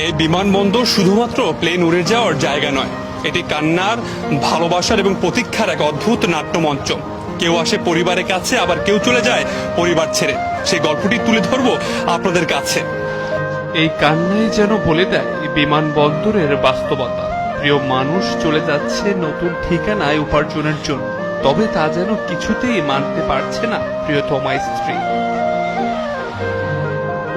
এই বিমানবন্দর শুধুমাত্র প্লেন উড়ে যাওয়ার জায়গা নয়, এটি কান্নার, ভালোবাসার এবং প্রতীক্ষার এক অদ্ভুত নাট্যমঞ্চ। কেউ আসে পরিবারের কাছে, আবার কেউ চলে যায় পরিবার ছেড়ে। সেই গল্পটি তুলে ধরবো আপনাদের কাছে। এই কান্নাই যেন বলে দেয় বিমানবন্দরের বাস্তবতা। প্রিয় মানুষ চলে যাচ্ছে নতুন ঠিকানায় উপার্জনের জন্য, তবে তা যেন কিছুতেই মানতে পারছে না প্রিয়তমা স্ত্রী।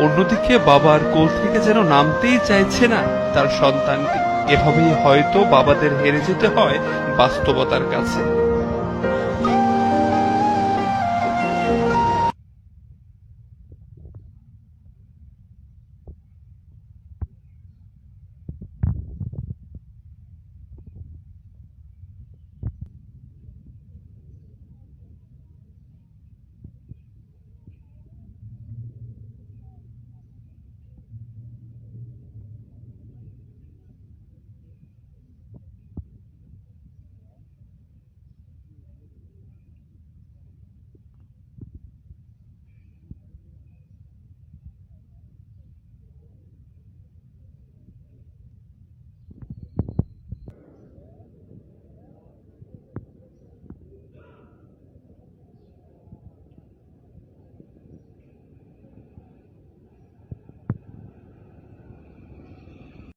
অন্যদিকে বাবার কোল থেকে যেন নামতেই চাইছে না তার সন্তানটি। এভাবেই হয়তো বাবাদের হেরে যেতে হয় বাস্তবতার কাছে।